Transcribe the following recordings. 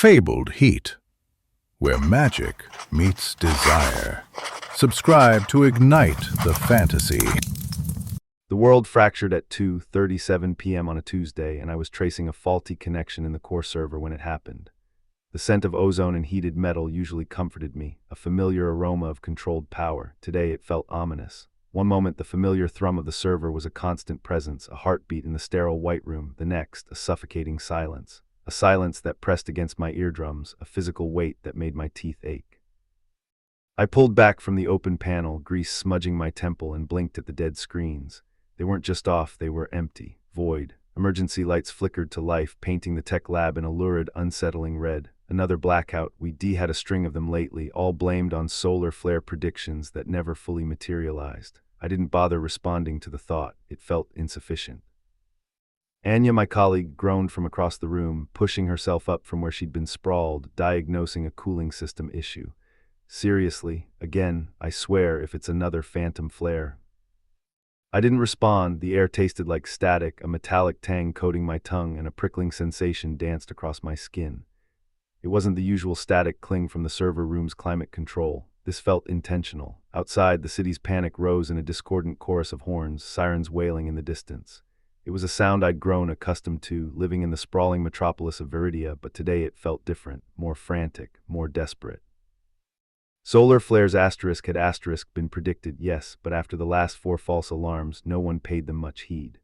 fabled heat, where magic meets desire. Subscribe to ignite the fantasy. The world fractured at 2:37 p.m. on a Tuesday, and I was tracing a faulty connection in the core server when it happened. The scent of ozone and heated metal usually comforted me, a familiar aroma of controlled power. Today it felt ominous. One moment the familiar thrum of the server was a constant presence, a heartbeat in the sterile white room. The next, a suffocating silence. A silence that pressed against my eardrums, a physical weight that made my teeth ache. I pulled back from the open panel, grease smudging my temple, and blinked at the dead screens. They weren't just off, they were empty, void. Emergency lights flickered to life, painting the tech lab in a lurid, unsettling red. Another blackout. We had a string of them lately, all blamed on solar flare predictions that never fully materialized. I didn't bother responding to the thought. It felt insufficient. Anya, my colleague, groaned from across the room, pushing herself up from where she'd been sprawled, diagnosing a cooling system issue. Seriously, again, I swear, if it's another phantom flare. I didn't respond. The air tasted like static, a metallic tang coating my tongue, and a prickling sensation danced across my skin. It wasn't the usual static cling from the server room's climate control. This felt intentional. Outside, the city's panic rose in a discordant chorus of horns, sirens wailing in the distance. It was a sound I'd grown accustomed to, living in the sprawling metropolis of Viridia, but today it felt different, more frantic, more desperate. Solar flares had been predicted, yes, but after the last 4 false alarms, no one paid them much heed.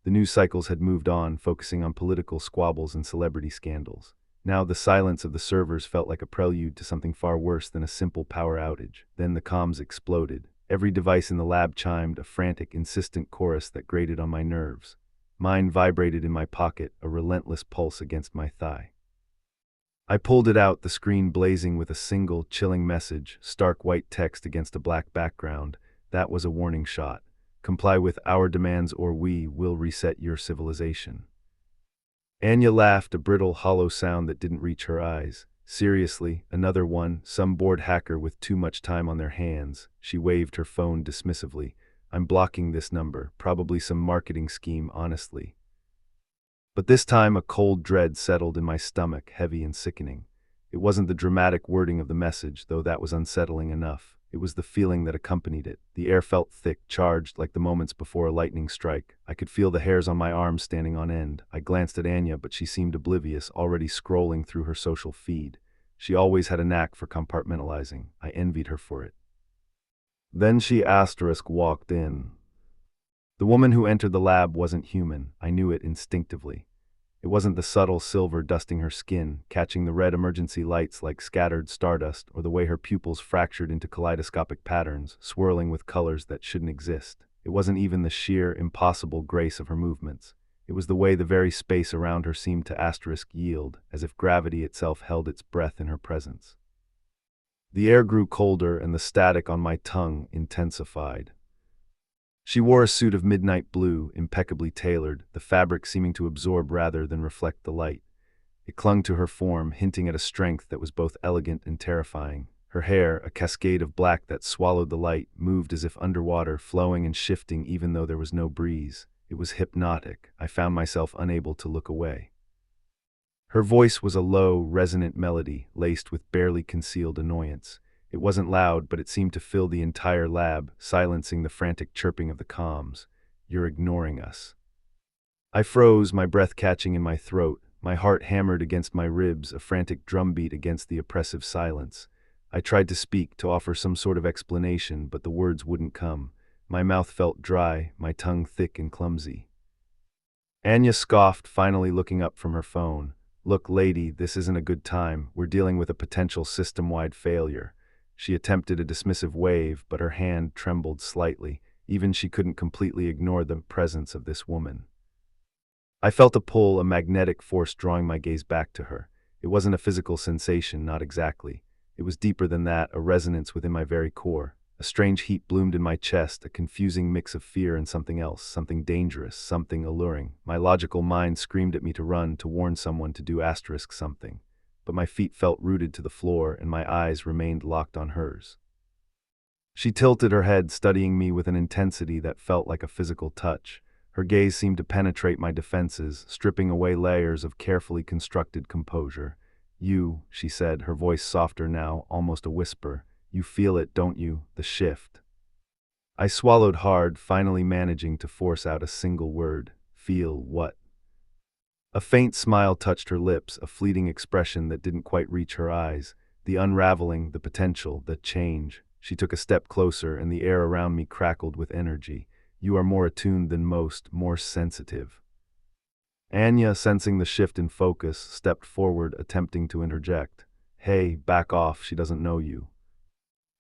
The news cycles had moved on, focusing on political squabbles and celebrity scandals. Now the silence of the servers felt like a prelude to something far worse than a simple power outage. Then the comms exploded. Every device in the lab chimed, a frantic, insistent chorus that grated on my nerves. Mine vibrated in my pocket, a relentless pulse against my thigh. I pulled it out, the screen blazing with a single, chilling message, stark white text against a black background. That was a warning shot. Comply with our demands or we will reset your civilization. Anya laughed, a brittle, hollow sound that didn't reach her eyes. Seriously, another one, some bored hacker with too much time on their hands. She waved her phone dismissively. I'm blocking this number, probably some marketing scheme, honestly. But this time a cold dread settled in my stomach, heavy and sickening. It wasn't the dramatic wording of the message, though that was unsettling enough. It was the feeling that accompanied it. The air felt thick, charged, like the moments before a lightning strike. I could feel the hairs on my arms standing on end. I glanced at Anya, but she seemed oblivious, already scrolling through her social feed. She always had a knack for compartmentalizing. I envied her for it. Then she walked in. The woman who entered the lab wasn't human. I knew it instinctively. It wasn't the subtle silver dusting her skin, catching the red emergency lights like scattered stardust, or the way her pupils fractured into kaleidoscopic patterns, swirling with colors that shouldn't exist. It wasn't even the sheer, impossible grace of her movements. It was the way the very space around her seemed to yield, as if gravity itself held its breath in her presence. The air grew colder, and the static on my tongue intensified. She wore a suit of midnight blue, impeccably tailored, the fabric seeming to absorb rather than reflect the light. It clung to her form, hinting at a strength that was both elegant and terrifying. Her hair, a cascade of black that swallowed the light, moved as if underwater, flowing and shifting even though there was no breeze. It was hypnotic. I found myself unable to look away. Her voice was a low, resonant melody, laced with barely concealed annoyance. It wasn't loud, but it seemed to fill the entire lab, silencing the frantic chirping of the comms. You're ignoring us. I froze, my breath catching in my throat, my heart hammered against my ribs, a frantic drumbeat against the oppressive silence. I tried to speak, to offer some sort of explanation, but the words wouldn't come. My mouth felt dry, my tongue thick and clumsy. Anya scoffed, finally looking up from her phone. Look, lady, this isn't a good time. We're dealing with a potential system-wide failure. She attempted a dismissive wave, but her hand trembled slightly. Even she couldn't completely ignore the presence of this woman. I felt a pull, a magnetic force drawing my gaze back to her. It wasn't a physical sensation, not exactly. It was deeper than that, a resonance within my very core. A strange heat bloomed in my chest, a confusing mix of fear and something else, something dangerous, something alluring. My logical mind screamed at me to run, to warn someone, to do something. But my feet felt rooted to the floor, and my eyes remained locked on hers. She tilted her head, studying me with an intensity that felt like a physical touch. Her gaze seemed to penetrate my defenses, stripping away layers of carefully constructed composure. You, she said, her voice softer now, almost a whisper. You feel it, don't you, the shift? I swallowed hard, finally managing to force out a single word. Feel what? A faint smile touched her lips, a fleeting expression that didn't quite reach her eyes. The unraveling, the potential, the change. She took a step closer, and the air around me crackled with energy. You are more attuned than most, more sensitive. Anya, sensing the shift in focus, stepped forward, attempting to interject. Hey, back off, she doesn't know you.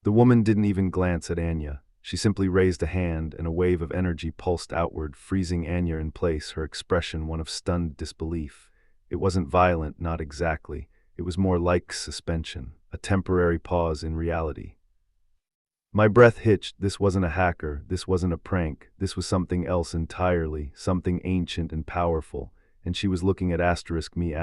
The woman didn't even glance at Anya. She simply raised a hand, and a wave of energy pulsed outward, freezing Anya in place, her expression one of stunned disbelief. It wasn't violent, not exactly. It was more like suspension, a temporary pause in reality. My breath hitched. This wasn't a hacker, this wasn't a prank, this was something else entirely, something ancient and powerful, and she was looking at me.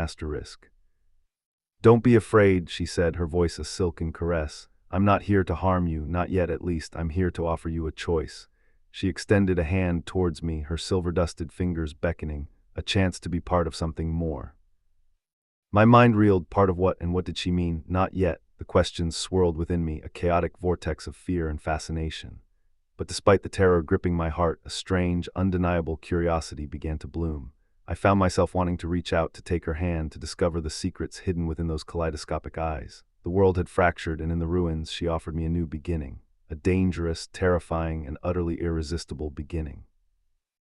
Don't be afraid, she said, her voice a silken caress. I'm not here to harm you, not yet at least. I'm here to offer you a choice. She extended a hand towards me, her silver-dusted fingers beckoning, a chance to be part of something more. My mind reeled. Part of what, and what did she mean? Not yet. The questions swirled within me, a chaotic vortex of fear and fascination. But despite the terror gripping my heart, a strange, undeniable curiosity began to bloom. I found myself wanting to reach out, to take her hand, to discover the secrets hidden within those kaleidoscopic eyes. The world had fractured, and in the ruins she offered me a new beginning. A dangerous, terrifying, and utterly irresistible beginning.